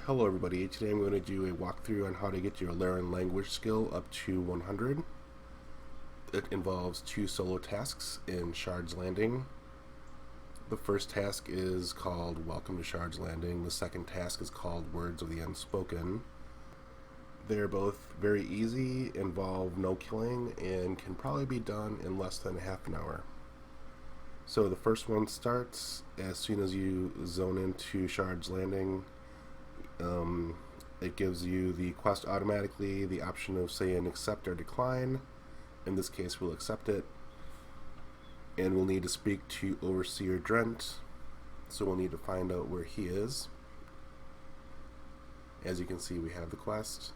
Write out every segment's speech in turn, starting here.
Hello everybody, today I'm going to do a walkthrough on how to get your Alaran language skill up to 100. It involves two solo tasks in Shards Landing. The first task is called Welcome to Shards Landing. The second task is called Words of the Unspoken. They're both very easy, involve no killing, and can probably be done in less than half an hour. So the first one starts as soon as you zone into Shards Landing. It gives you the quest automatically, the option of saying accept or decline. In this case, we'll accept it. And we'll need to speak to Overseer Drent. So we'll need to find out where he is. As you can see, we have the quest.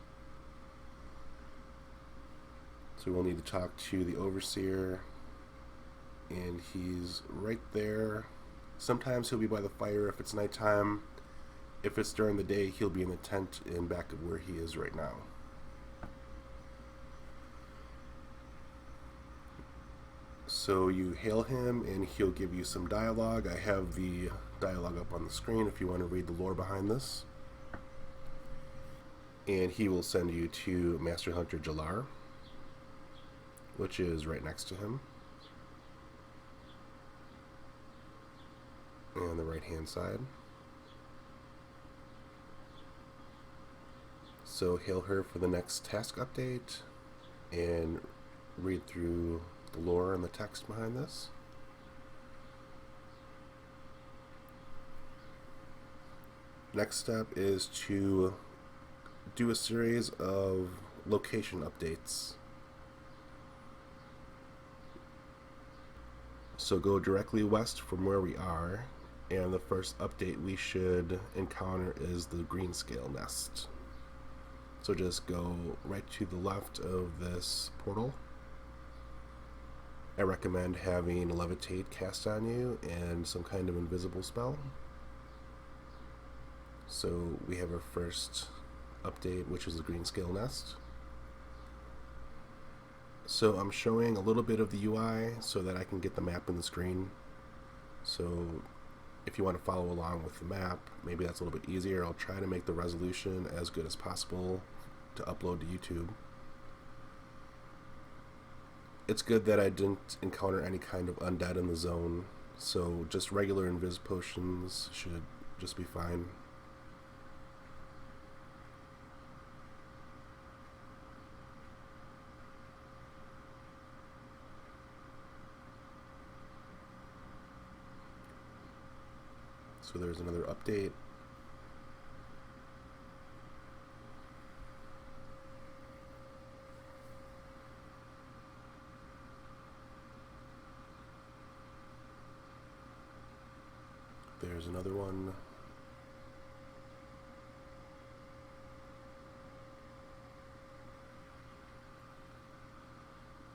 So we'll need to talk to the Overseer. And he's right there. Sometimes he'll be by the fire if it's nighttime. If it's during the day, he'll be in the tent in back of where he is right now. So you hail him and he'll give you some dialogue. I have the dialogue up on the screen if you want to read the lore behind this. And he will send you to Master Hunter Jalar, which is right next to him. On the right hand side. So hail her for the next task update and read through the lore and the text behind this. Next step is to do a series of location updates. So go directly west from where we are, and the first update we should encounter is the Greenscale Nest. So just go right to the left of this portal. I recommend having Levitate cast on you and some kind of invisible spell. So we have our first update, which is the Greenscale Nest. So I'm showing a little bit of the UI so that I can get the map in the screen. So if you want to follow along with the map, maybe that's a little bit easier. I'll try to make the resolution as good as possible to upload to YouTube. It's good that I didn't encounter any kind of undead in the zone, so just regular invis potions should just be fine. So there's another update. There's another one.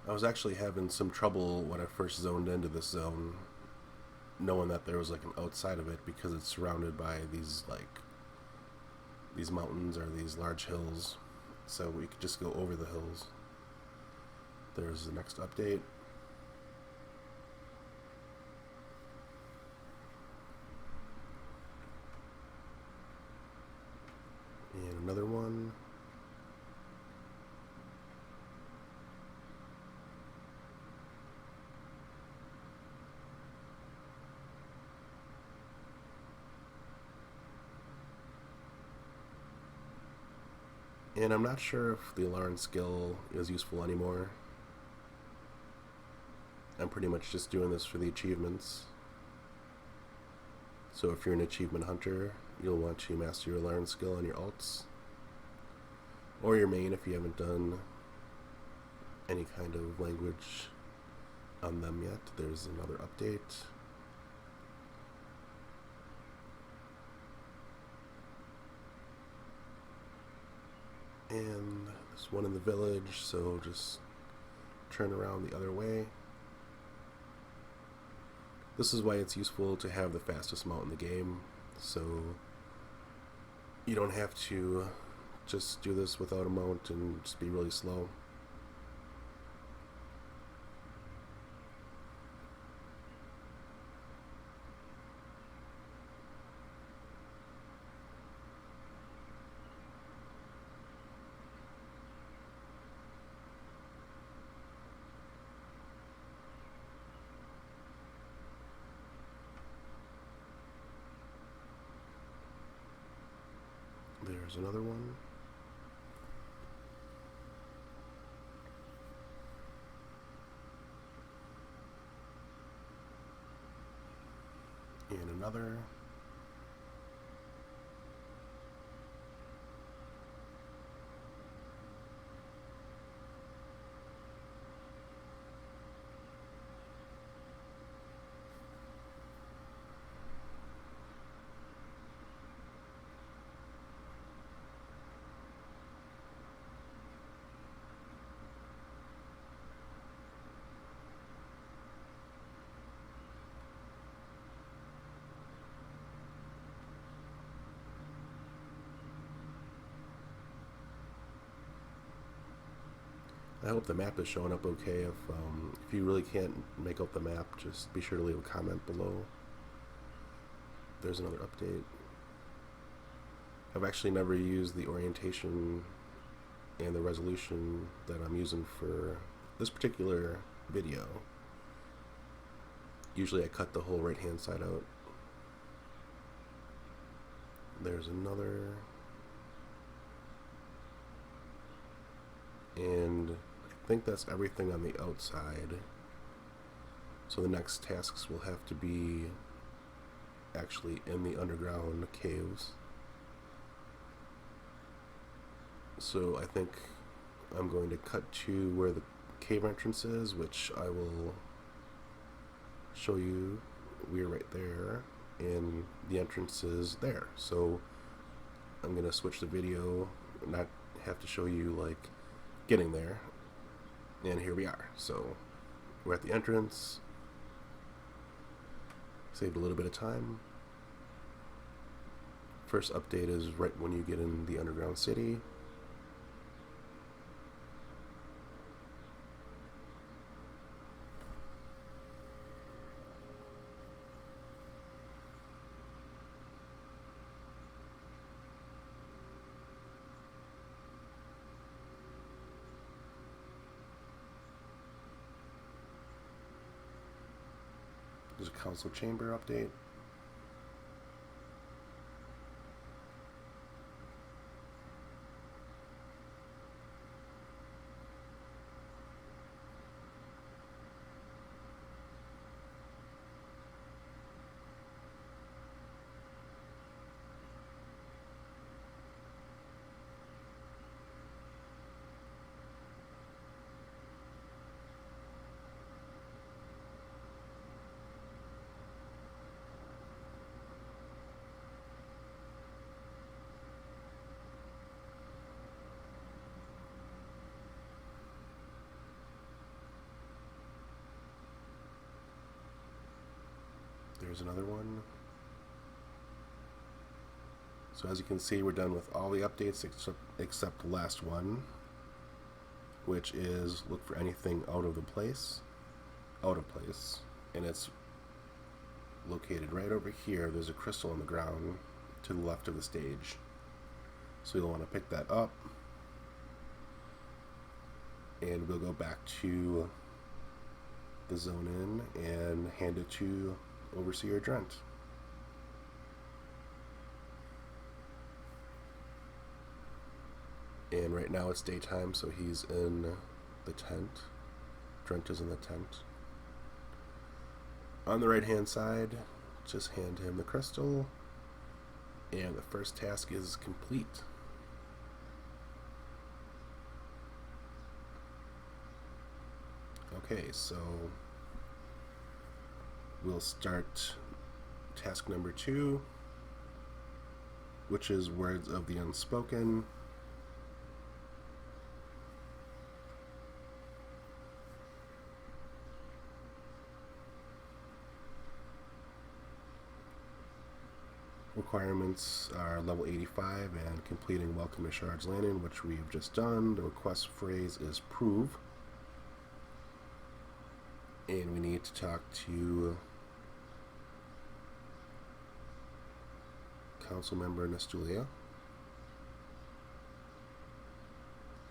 I was actually having some trouble when I first zoned into this zone, knowing that there was like an outside of it because it's surrounded by these mountains or these large hills, so we could just go over the hills. There's the next update. And another one. And I'm not sure if the Alaran skill is useful anymore. I'm pretty much just doing this for the achievements. So if you're an achievement hunter, you'll want to master your Alaran skill on your alts. Or your main if you haven't done any kind of language on them yet. There's another update. And there's one in the village, so just turn around the other way. This is why it's useful to have the fastest mount in the game, so you don't have to just do this without a mount and just be really slow. There's another one. And another. I hope the map is showing up okay. If you really can't make out the map, just be sure to leave a comment below. There's another update. I've actually never used the orientation and the resolution that I'm using for this particular video. Usually I cut the whole right hand side out. There's another. And I think that's everything on the outside. So the next tasks will have to be actually in the underground caves. So I think I'm going to cut to where the cave entrance is, which I will show you. We're right there, and the entrance is there. So I'm going to switch the video, not have to show you like getting there. And here we are. So we're at the entrance. Saved a little bit of time. First update is right when you get in the underground city. There's a council chamber update. There's another one. So as you can see, we're done with all the updates except the last one, which is look for anything out of place, and it's located right over here. There's a crystal on the ground to the left of the stage, so you'll want to pick that up, and we'll go back to the zone in and hand it to Overseer Drent. And right now it's daytime, so he's in the tent. Drent is in the tent. On the right hand side, just hand him the crystal, and the first task is complete. Okay, so we'll start task number 2, which is Words of the Unspoken. Requirements are level 85 and completing Welcome to Shards Landing, which we've just done. The request phrase is prove. And we need to talk to Council Member Nestulia.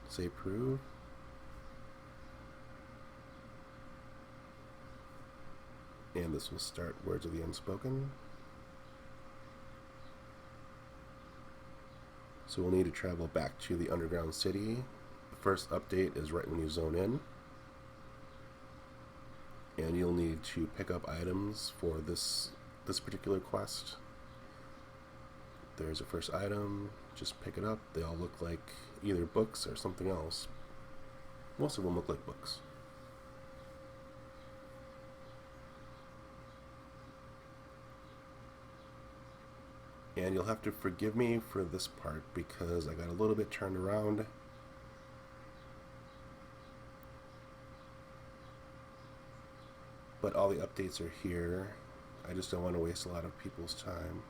Say prove. And this will start Words of the Unspoken. So we'll need to travel back to the underground city. The first update is right when you zone in. And you'll need to pick up items for this particular quest. There's a first item, just pick it up. They all look like either books or something else. Most of them look like books. And you'll have to forgive me for this part because I got a little bit turned around. But all the updates are here. I just don't want to waste a lot of people's time.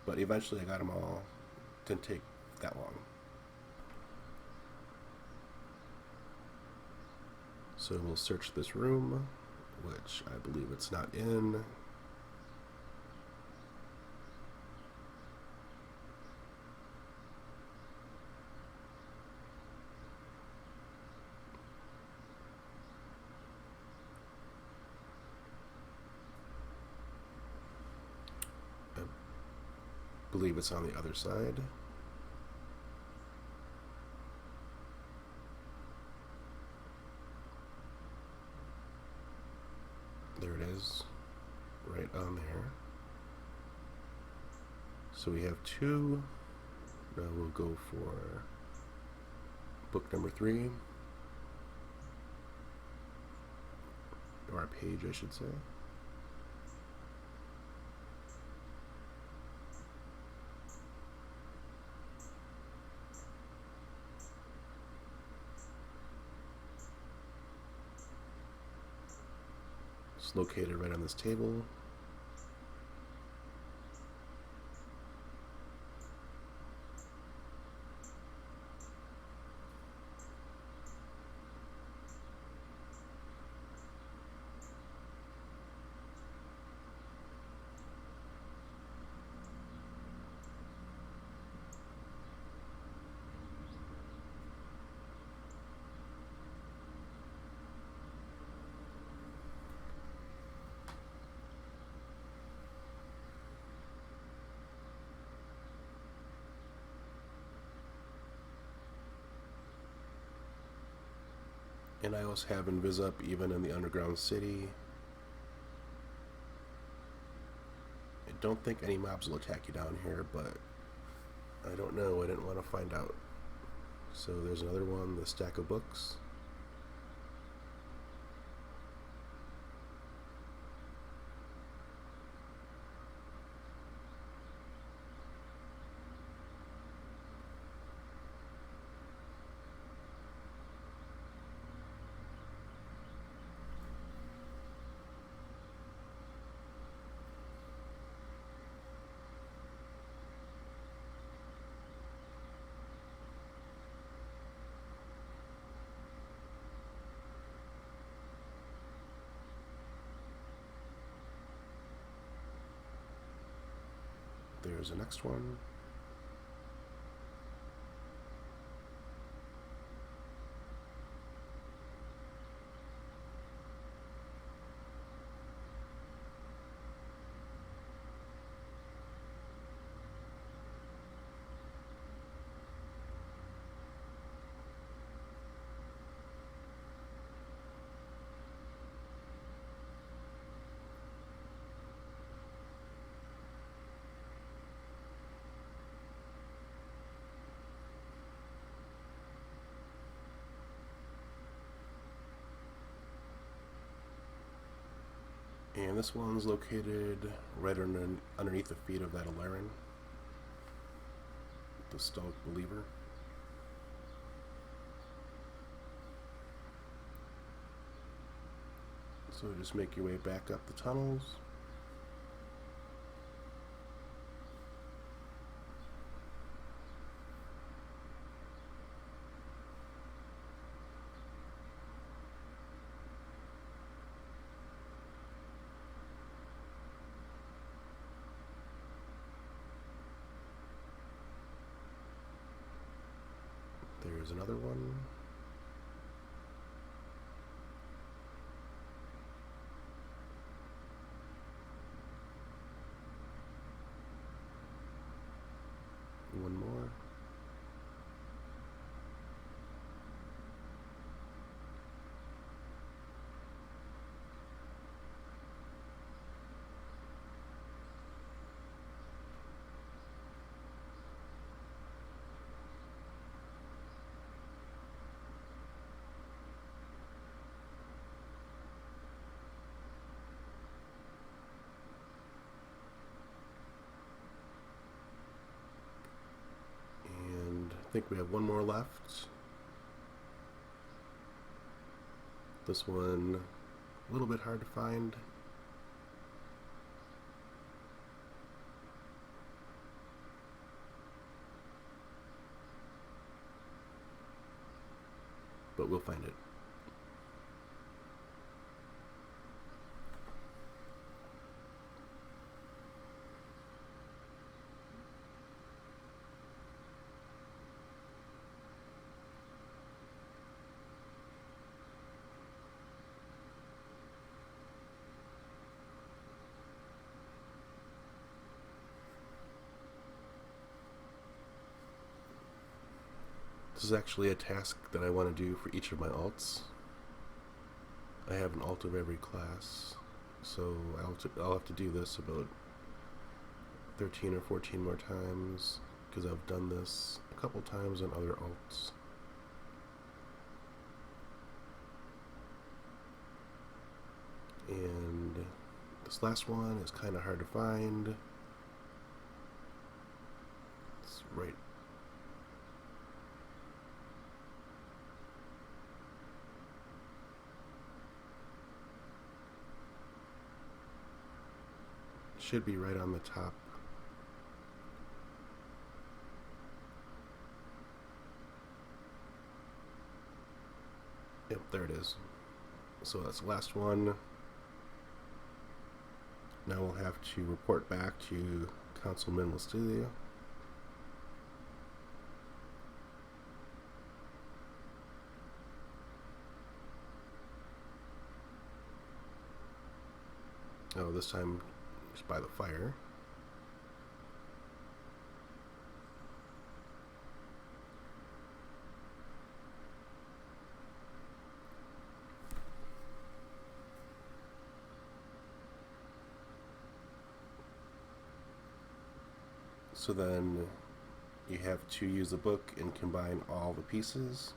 But eventually I got them all. Didn't take that long. So we'll search this room, which I believe it's not in. I believe it's on the other side. There it is, right on there. So we have two. Now we'll go for book number 3. Or a page, I should say. It's located right on this table. And I also have Invis up even in the underground city. I don't think any mobs will attack you down here, but I don't know. I didn't want to find out. So there's another one, the stack of books. There's the next one. And this one's located right underneath the feet of that Alaran, the Stoic Believer. So just make your way back up the tunnels. There's another one. One more. I think we have one more left. This one, a little bit hard to find. But we'll find it. This is actually a task that I want to do for each of my alts. I have an alt of every class, so I'll have to do this about 13 or 14 more times, because I've done this a couple times on other alts. And this last one is kind of hard to find. It's right. Should be right on the top. Yep, there it is. So that's the last one. Now we'll have to report back to Councilman Studio. Oh, this time just by the fire. So then you have to use the book and combine all the pieces.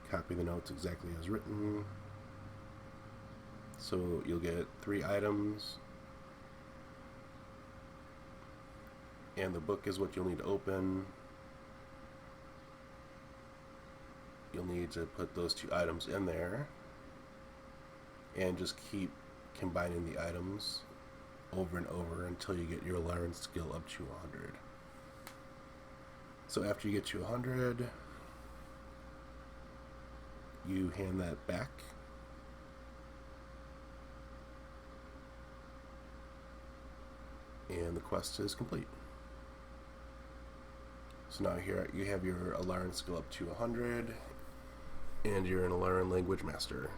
Copy the notes exactly as written. So you'll get 3 items, and the book is what you'll need to open. You'll need to put those 2 items in there and just keep combining the items over and over until you get your Alaran skill up to 100. So after you get to 100, you hand that back. And the quest is complete. So now here you have your Alaran skill up to 100, and you're an Alaran language master.